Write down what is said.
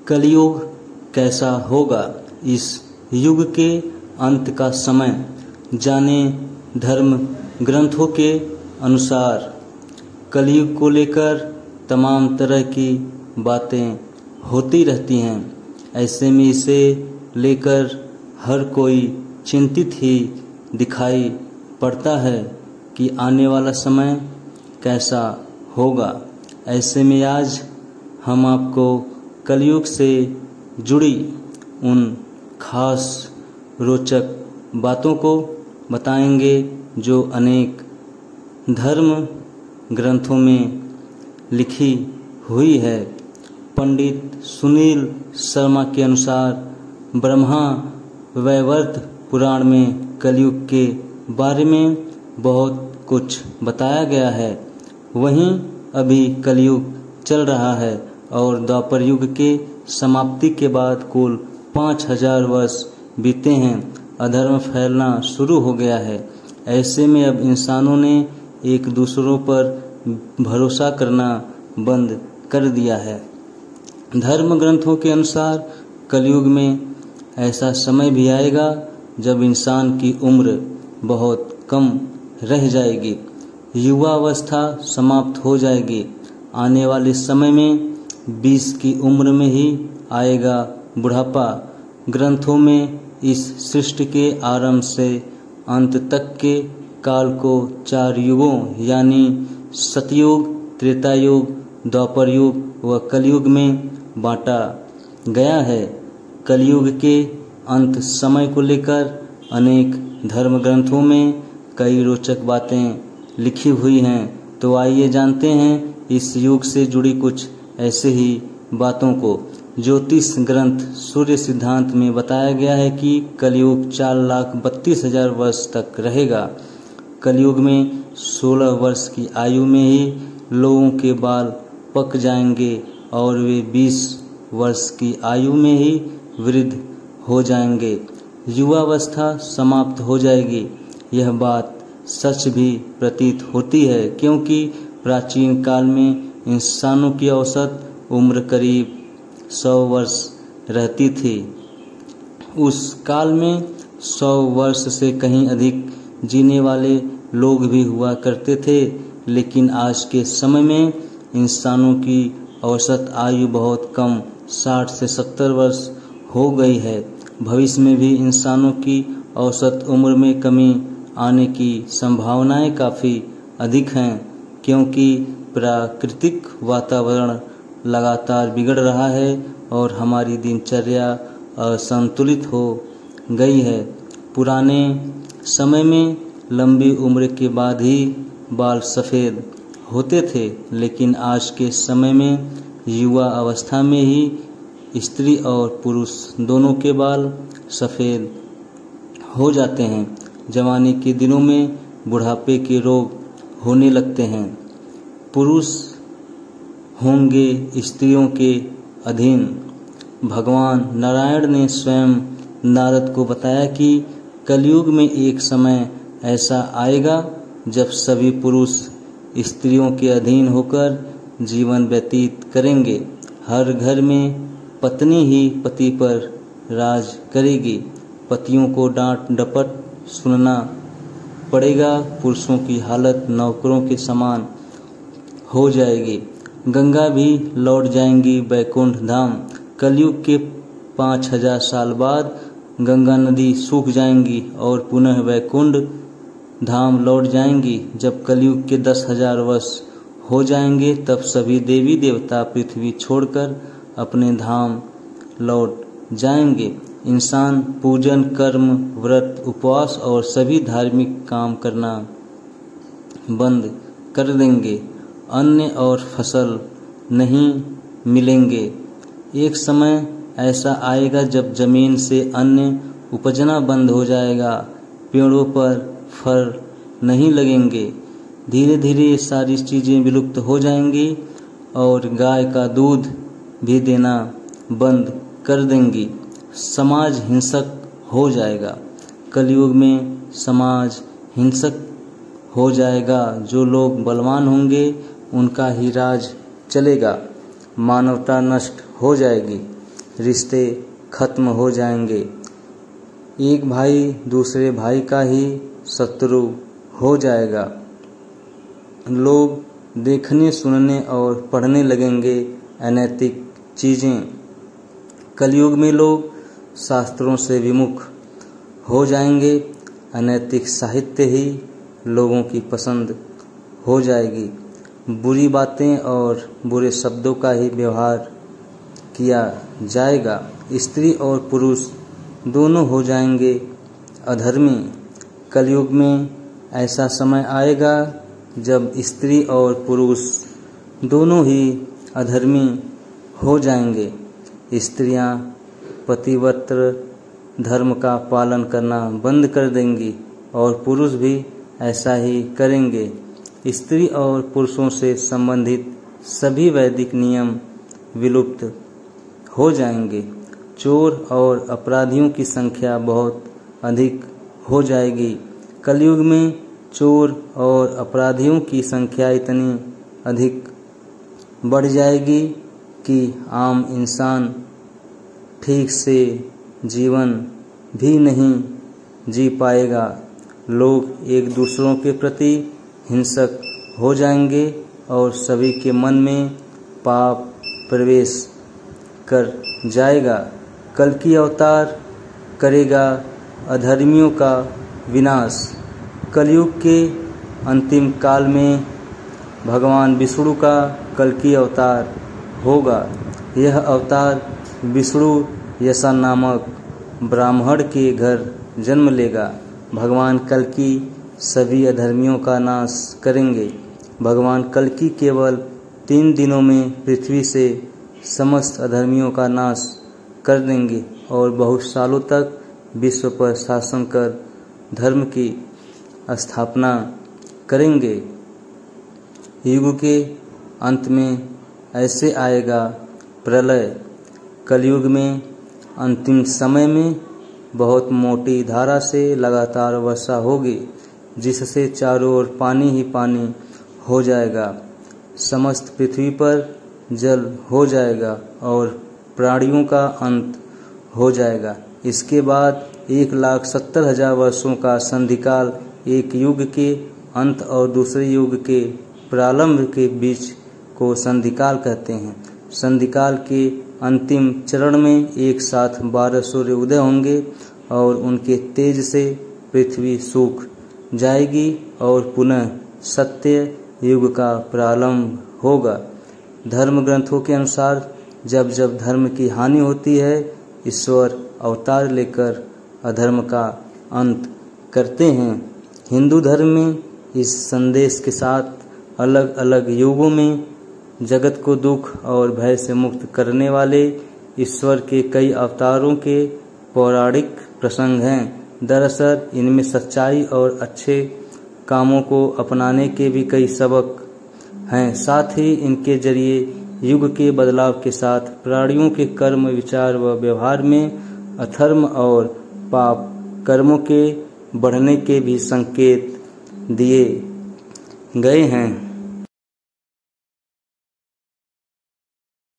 कलयुग कैसा होगा, इस युग के अंत का समय जाने। धर्म ग्रंथों के अनुसार कलयुग को लेकर तमाम तरह की बातें होती रहती हैं। ऐसे में इसे लेकर हर कोई चिंतित ही दिखाई पड़ता है कि आने वाला समय कैसा होगा। ऐसे में आज हम आपको कलयुग से जुड़ी उन खास रोचक बातों को बताएंगे जो अनेक धर्म ग्रंथों में लिखी हुई है। पंडित सुनील शर्मा के अनुसार ब्रह्मा वैवर्त पुराण में कलयुग के बारे में बहुत कुछ बताया गया है। वहीं अभी कलयुग चल रहा है और द्वापर युग के समाप्ति के बाद कुल 5000 वर्ष बीते हैं। अधर्म फैलना शुरू हो गया है। ऐसे में अब इंसानों ने एक दूसरों पर भरोसा करना बंद कर दिया है। धर्म ग्रंथों के अनुसार कलयुग में ऐसा समय भी आएगा जब इंसान की उम्र बहुत कम रह जाएगी, युवावस्था समाप्त हो जाएगी। आने वाले समय में 20 की उम्र में ही आएगा बुढ़ापा। ग्रंथों में इस सृष्टि के आरंभ से अंत तक के काल को 4 युगों यानी सतयुग, त्रेता युग, द्वापर युग व कलयुग में बांटा गया है। कलयुग के अंत समय को लेकर अनेक धर्म ग्रंथों में कई रोचक बातें लिखी हुई हैं। तो आइए जानते हैं इस युग से जुड़ी कुछ ऐसे ही बातों को। ज्योतिष ग्रंथ सूर्य सिद्धांत में बताया गया है कि कलयुग 4,32,000 वर्ष तक रहेगा। कलयुग में 16 वर्ष की आयु में ही लोगों के बाल पक जाएंगे और वे 20 वर्ष की आयु में ही वृद्ध हो जाएंगे। युवावस्था समाप्त हो जाएगी। यह बात सच भी प्रतीत होती है क्योंकि प्राचीन काल में इंसानों की औसत उम्र करीब 100 वर्ष रहती थी। उस काल में 100 वर्ष से कहीं अधिक जीने वाले लोग भी हुआ करते थे, लेकिन आज के समय में इंसानों की औसत आयु बहुत कम 60 से 70 वर्ष हो गई है। भविष्य में भी इंसानों की औसत उम्र में कमी आने की संभावनाएं काफ़ी अधिक हैं क्योंकि प्राकृतिक वातावरण लगातार बिगड़ रहा है और हमारी दिनचर्या असंतुलित हो गई है। पुराने समय में लंबी उम्र के बाद ही बाल सफ़ेद होते थे, लेकिन आज के समय में युवा अवस्था में ही स्त्री और पुरुष दोनों के बाल सफ़ेद हो जाते हैं। जवानी के दिनों में बुढ़ापे के रोग होने लगते हैं। पुरुष होंगे स्त्रियों के अधीन। भगवान नारायण ने स्वयं नारद को बताया कि कलयुग में एक समय ऐसा आएगा जब सभी पुरुष स्त्रियों के अधीन होकर जीवन व्यतीत करेंगे। हर घर में पत्नी ही पति पर राज करेगी। पतियों को डांट डपट सुनना पड़ेगा। पुरुषों की हालत नौकरों के समान हो जाएगी। गंगा भी लौट जाएंगी बैकुंठ धाम। कलयुग के 5000 साल बाद गंगा नदी सूख जाएंगी और पुनः बैकुंठ धाम लौट जाएंगी। जब कलयुग के 10,000 वर्ष हो जाएंगे तब सभी देवी देवता पृथ्वी छोड़कर अपने धाम लौट जाएंगे। इंसान पूजन, कर्म, व्रत, उपवास और सभी धार्मिक काम करना बंद कर देंगे। अन्न और फसल नहीं मिलेंगे। एक समय ऐसा आएगा जब जमीन से अन्न उपजना बंद हो जाएगा। पेड़ों पर फल नहीं लगेंगे। धीरे धीरे ये सारी चीज़ें विलुप्त हो जाएंगी और गाय का दूध भी देना बंद कर देंगी। समाज हिंसक हो जाएगा। कलयुग में समाज हिंसक हो जाएगा। जो लोग बलवान होंगे उनका ही राज चलेगा। मानवता नष्ट हो जाएगी। रिश्ते खत्म हो जाएंगे। एक भाई दूसरे भाई का ही शत्रु हो जाएगा। लोग देखने, सुनने और पढ़ने लगेंगे अनैतिक चीज़ें। कलयुग में लोग शास्त्रों से विमुख हो जाएंगे। अनैतिक साहित्य ही लोगों की पसंद हो जाएगी। बुरी बातें और बुरे शब्दों का ही व्यवहार किया जाएगा। स्त्री और पुरुष दोनों हो जाएंगे अधर्मी। कलयुग में ऐसा समय आएगा जब स्त्री और पुरुष दोनों ही अधर्मी हो जाएंगे। स्त्रियां पतिव्रत धर्म का पालन करना बंद कर देंगी और पुरुष भी ऐसा ही करेंगे। स्त्री और पुरुषों से संबंधित सभी वैदिक नियम विलुप्त हो जाएंगे। चोर और अपराधियों की संख्या बहुत अधिक हो जाएगी। कलयुग में चोर और अपराधियों की संख्या इतनी अधिक बढ़ जाएगी कि आम इंसान ठीक से जीवन भी नहीं जी पाएगा। लोग एक दूसरों के प्रति हिंसक हो जाएंगे और सभी के मन में पाप प्रवेश कर जाएगा। कल्कि अवतार करेगा अधर्मियों का विनाश। कलयुग के अंतिम काल में भगवान विष्णु का कल्कि अवतार होगा। यह अवतार विष्णु यशा नामक ब्राह्मण के घर जन्म लेगा। भगवान कल्कि सभी अधर्मियों का नाश करेंगे। भगवान कल्कि केवल 3 दिनों में पृथ्वी से समस्त अधर्मियों का नाश कर देंगे और बहुत सालों तक विश्व पर शासन कर धर्म की स्थापना करेंगे। युग के अंत में ऐसे आएगा प्रलय। कलयुग में अंतिम समय में बहुत मोटी धारा से लगातार वर्षा होगी, जिससे चारों ओर पानी ही पानी हो जाएगा। समस्त पृथ्वी पर जल हो जाएगा और प्राणियों का अंत हो जाएगा। इसके बाद 1,70,000 वर्षों का संधिकाल एक युग के अंत और दूसरे युग के प्रारंभ के बीच को संधिकाल कहते हैं। संधिकाल के अंतिम चरण में एक साथ 12 सूर्य उदय होंगे और उनके तेज से पृथ्वी सूख जाएगी और पुनः सत्य युग का प्रारंभ होगा। धर्म ग्रंथों के अनुसार जब जब धर्म की हानि होती है, ईश्वर अवतार लेकर अधर्म का अंत करते हैं। हिंदू धर्म में इस संदेश के साथ अलग अलग युगों में जगत को दुख और भय से मुक्त करने वाले ईश्वर के कई अवतारों के पौराणिक प्रसंग हैं। दरअसल इनमें सच्चाई और अच्छे कामों को अपनाने के भी कई सबक हैं। साथ ही इनके जरिए युग के बदलाव के साथ प्राणियों के कर्म, विचार व व्यवहार में अधर्म और पाप कर्मों के बढ़ने के भी संकेत दिए गए हैं।